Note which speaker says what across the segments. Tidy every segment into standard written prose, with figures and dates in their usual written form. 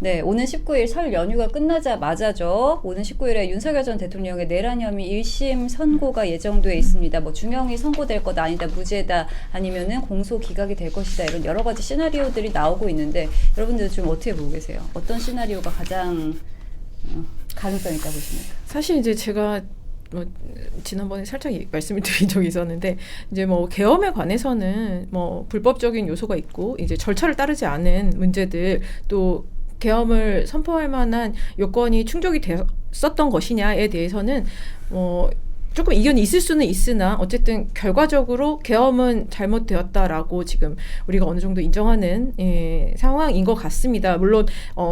Speaker 1: 네, 오는 19일 설 연휴가 끝나자마자죠. 오는 19일에 윤석열 전 대통령의 내란 혐의 1심 선고가 예정돼 있습니다. 뭐 중형이 선고될 것 아니다, 무죄다, 아니면은 공소 기각이 될 것이다, 이런 여러 가지 시나리오들이 나오고 있는데 여러분들 좀 어떻게 보고 계세요? 어떤 시나리오가 가장 가능성 있다고 보십니까?
Speaker 2: 사실 이제 제가 뭐 지난번에 살짝 말씀을 드린 적이 있었는데, 이제 뭐 계엄에 관해서는 뭐 불법적인 요소가 있고 이제 절차를 따르지 않은 문제들, 또 계엄을 선포할 만한 요건이 충족이 됐었던 것이냐에 대해서는 조금 이견이 있을 수는 있으나 어쨌든 결과적으로 계엄은 잘못되었다라고 지금 우리가 어느 정도 인정하는 상황인 것 같습니다. 물론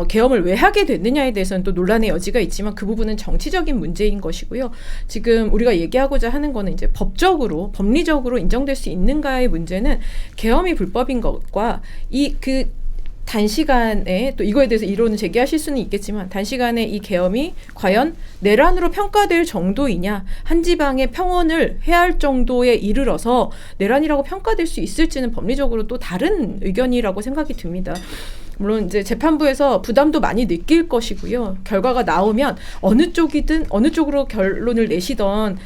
Speaker 2: 계엄을 왜 하게 됐느냐에 대해서는 또 논란의 여지가 있지만 그 부분은 정치적인 문제인 것이고요. 지금 우리가 얘기하고자 하는 거는 이제 법적으로, 법리적으로 인정될 수 있는가의 문제는 계엄이 불법인 것과 단시간에, 또 이거에 대해서 이론을 제기하실 수는 있겠지만, 단시간에 이 계엄이 과연 내란으로 평가될 정도이냐, 한 지방의 평온을 해할 정도에 이르러서 내란이라고 평가될 수 있을지는 법리적으로 또 다른 의견이라고 생각이 듭니다. 물론 이제 재판부에서 부담도 많이 느낄 것이고요. 결과가 나오면 어느 쪽이든 어느 쪽으로 결론을 내시던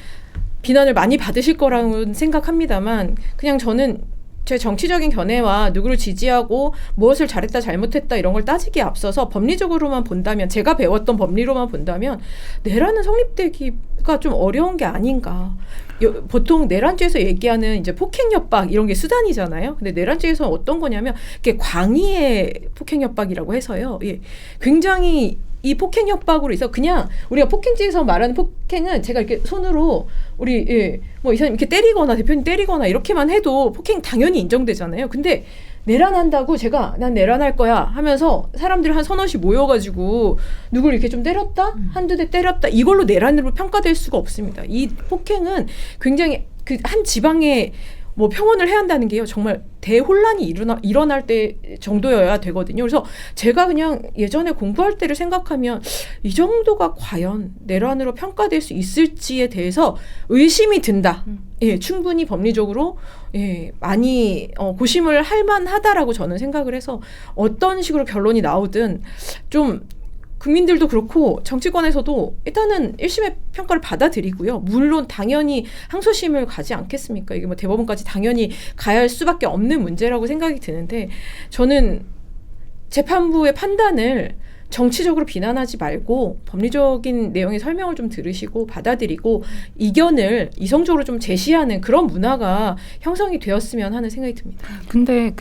Speaker 2: 비난을 많이 받으실 거라고 생각합니다만, 그냥 저는 제 정치적인 견해와 누구를 지지하고 무엇을 잘했다 잘못했다 이런 걸 따지기에 앞서서 법리적으로만 본다면, 제가 배웠던 법리로만 본다면 내란은 성립되기가 좀 어려운 게 아닌가. 보통 내란죄에서 얘기하는 이제 폭행협박 이런 게 수단이잖아요. 근데 내란죄에서는 어떤 거냐면 이게 광의의 폭행협박이라고 해서요. 굉장히 이 폭행 협박으로 해서, 그냥 우리가 폭행죄에서 말하는 폭행은 제가 이렇게 손으로 뭐 이 사람 이렇게 때리거나 대표님 때리거나 이렇게만 해도 폭행 당연히 인정되잖아요. 근데 내란한다고 난 내란할 거야 하면서 사람들 한 서너씩 모여가지고 누굴 이렇게 좀 때렸다? 한두 대 때렸다? 이걸로 내란으로 평가될 수가 없습니다. 이 폭행은 굉장히 한 지방에 뭐 평온을 해야 한다는 게요, 정말 대혼란이 일어날 때 정도여야 되거든요. 그래서 제가 그냥 예전에 공부할 때를 생각하면 이 정도가 과연 내란으로 평가될 수 있을지에 대해서 의심이 든다. 충분히 법리적으로 많이 고심을 할 만하다라고 저는 생각을 해서, 어떤 식으로 결론이 나오든 좀 국민들도 그렇고 정치권에서도 일단은 1심의 평가를 받아들이고요. 물론 당연히 항소심을 가지 않겠습니까? 이게 뭐 대법원까지 당연히 가야 할 수밖에 없는 문제라고 생각이 드는데, 저는 재판부의 판단을 정치적으로 비난하지 말고 법리적인 내용의 설명을 좀 들으시고 받아들이고 이견을 이성적으로 좀 제시하는 그런 문화가 형성이 되었으면 하는 생각이 듭니다.
Speaker 3: 근데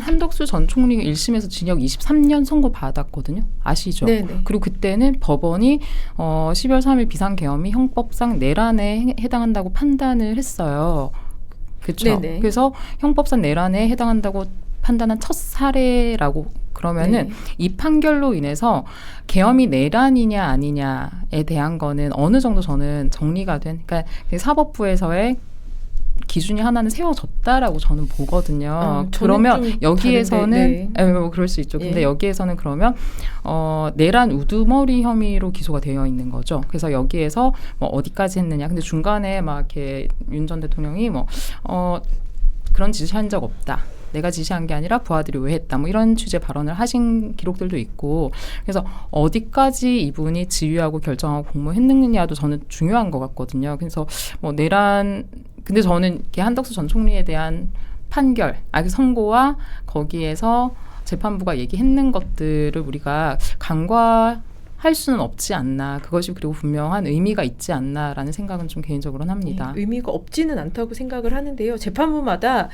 Speaker 3: 한덕수 전 총리가 1심에서 징역 23년 선고 받았거든요. 아시죠?
Speaker 2: 네네.
Speaker 3: 그리고 그때는 법원이 12월 3일 비상계엄이 형법상 내란에 해당한다고 판단을 했어요. 그렇죠? 그래서 형법상 내란에 해당한다고 판단한 첫 사례라고. 그러면은 이 판결로 인해서 계엄이 내란이냐 아니냐에 대한 거는 어느 정도 저는 정리가 된, 그러니까 사법부에서의 기준이 하나는 세워졌다라고 저는 보거든요. 그러면 여기에서는 뭐 그럴 수 있죠. 근데 여기에서는 그러면 내란 우두머리 혐의로 기소가 되어 있는 거죠. 그래서 여기에서 뭐 어디까지 했느냐. 근데 중간에 막 이렇게 윤 전 대통령이 그런 지시한 적 없다. 내가 지시한 게 아니라 부하들이 왜 했다. 뭐 이런 취지의 발언을 하신 기록들도 있고, 그래서 어디까지 이분이 지휘하고 결정하고 공모했느냐도 저는 중요한 것 같거든요. 그래서 뭐 근데 저는 한덕수 전 총리에 대한 판결, 선고와 거기에서 재판부가 얘기했는 것들을 우리가 간과할 수는 없지 않나. 그것이 그리고 분명한 의미가 있지 않나라는 생각은 좀 개인적으로는 합니다.
Speaker 2: 의미가 없지는 않다고 생각을 하는데요. 재판부마다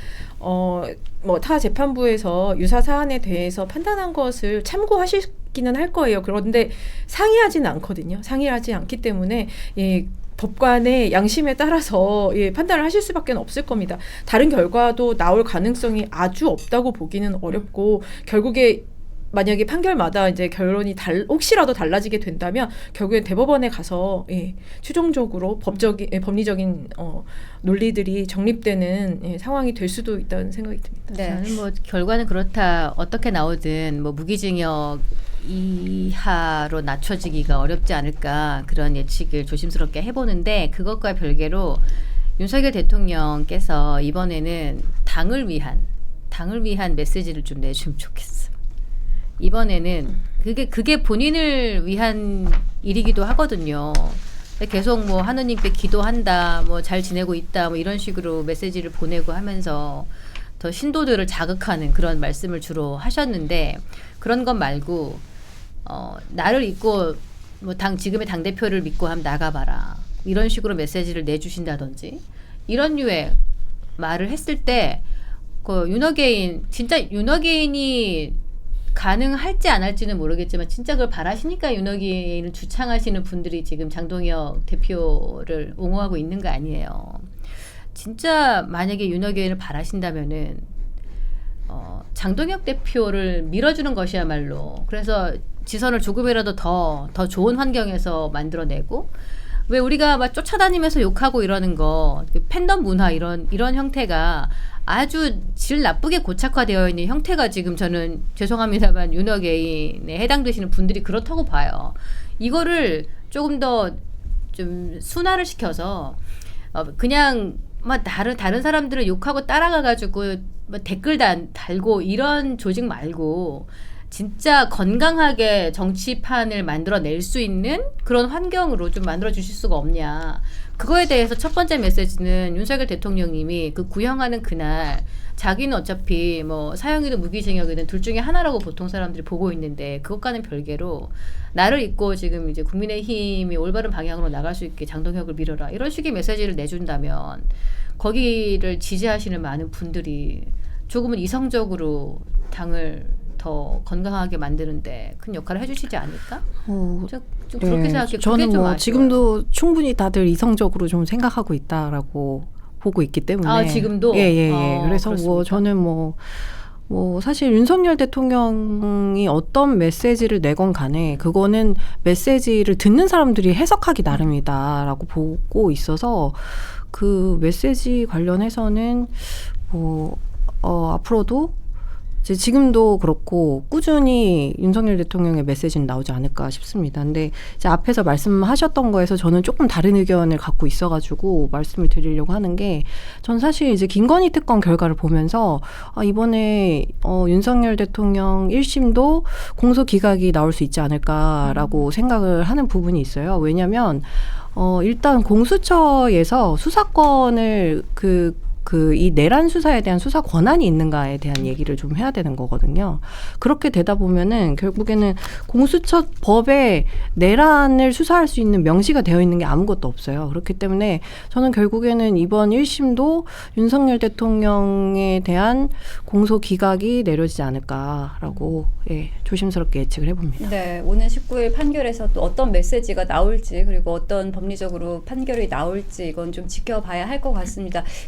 Speaker 2: 타 재판부에서 유사 사안에 대해서 판단한 것을 참고하시기는 할 거예요. 그런데 상이하지는 않거든요. 상이하지 않기 때문에 법관의 양심에 따라서 판단을 하실 수밖에 없을 겁니다. 다른 결과도 나올 가능성이 아주 없다고 보기는 어렵고, 결국에 만약에 판결마다 이제 결론이 혹시라도 달라지게 된다면 결국엔 대법원에 가서 최종적으로 법리적인 논리들이 정립되는 상황이 될 수도 있다는 생각이 듭니다.
Speaker 4: 네, 저는 뭐 결과는 그렇다. 어떻게 나오든 뭐 무기징역 이하로 낮춰지기가 어렵지 않을까, 그런 예측을 조심스럽게 해보는데, 그것과 별개로 윤석열 대통령께서 이번에는 당을 위한 메시지를 좀 내주면 좋겠어요. 이번에는 그게 본인을 위한 일이기도 하거든요. 계속 뭐 하느님께 기도한다, 뭐 잘 지내고 있다, 뭐 이런 식으로 메시지를 보내고 하면서 더 신도들을 자극하는 그런 말씀을 주로 하셨는데, 그런 것 말고 나를 잊고 뭐 지금의 당 대표를 믿고 한번 나가봐라, 이런 식으로 메시지를 내주신다든지 이런 류의 말을 했을 때 그 진짜 윤어게인이 가능할지 안 할지는 모르겠지만 진짜 그걸 바라시니까 윤어게인을 주창하시는 분들이 지금 장동혁 대표를 옹호하고 있는 거 아니에요. 진짜 만약에 윤어게인을 바라신다면은 장동혁 대표를 밀어주는 것이야말로, 그래서 지선을 조금이라도 더 좋은 환경에서 만들어내고, 왜 우리가 막 쫓아다니면서 욕하고 이러는 거, 팬덤 문화 이런 형태가 아주 질 나쁘게 고착화되어 있는 형태가 지금, 저는 죄송합니다만 윤어게인에 해당되시는 분들이 그렇다고 봐요. 이거를 조금 더 좀 순화를 시켜서 그냥 막 다른 사람들을 욕하고 따라가가지고 뭐 댓글 달고 이런 조직 말고 진짜 건강하게 정치판을 만들어낼 수 있는 그런 환경으로 좀 만들어 주실 수가 없냐. 그거에 대해서 첫 번째 메시지는 윤석열 대통령님이 그 구형하는 그날, 자기는 어차피 뭐 사형이든 무기징역이든 둘 중에 하나라고 보통 사람들이 보고 있는데, 그것과는 별개로 나를 잊고 지금 이제 국민의힘이 올바른 방향으로 나갈 수 있게 장동혁을 밀어라, 이런 식의 메시지를 내준다면 거기를 지지하시는 많은 분들이 조금은 이성적으로 당을 더 건강하게 만드는데 큰 역할을 해주시지 않을까? 좀 그렇게 생각해요.
Speaker 5: 저는
Speaker 4: 좀
Speaker 5: 뭐
Speaker 4: 아쉬워요.
Speaker 5: 지금도 충분히 다들 이성적으로 좀 생각하고 있다라고 보고 있기 때문에.
Speaker 4: 지금도?
Speaker 5: 예. 그래서
Speaker 4: 그렇습니까?
Speaker 5: 뭐 저는 뭐 사실 윤석열 대통령이 어떤 메시지를 내건 간에 그거는 메시지를 듣는 사람들이 해석하기 나름이다라고 보고 있어서, 그 메시지 관련해서는 뭐 앞으로도 지금도 그렇고 꾸준히 윤석열 대통령의 메시지는 나오지 않을까 싶습니다. 근데 이제 앞에서 말씀하셨던 거에서 저는 조금 다른 의견을 갖고 있어가지고 말씀을 드리려고 하는 게, 전 사실 이제 김건희 특검 결과를 보면서 이번에 윤석열 대통령 1심도 공소 기각이 나올 수 있지 않을까라고 생각을 하는 부분이 있어요. 왜냐하면 일단 공수처에서 수사권을 이 내란 수사에 대한 수사 권한이 있는가에 대한 얘기를 좀 해야 되는 거거든요. 그렇게 되다 보면은 결국에는 공수처 법에 내란을 수사할 수 있는 명시가 되어 있는 게 아무것도 없어요. 그렇기 때문에 저는 결국에는 이번 1심도 윤석열 대통령에 대한 공소 기각이 내려지지 않을까라고 조심스럽게 예측을 해봅니다.
Speaker 1: 네, 오는 19일 판결에서 또 어떤 메시지가 나올지, 그리고 어떤 법리적으로 판결이 나올지, 이건 좀 지켜봐야 할 것 같습니다.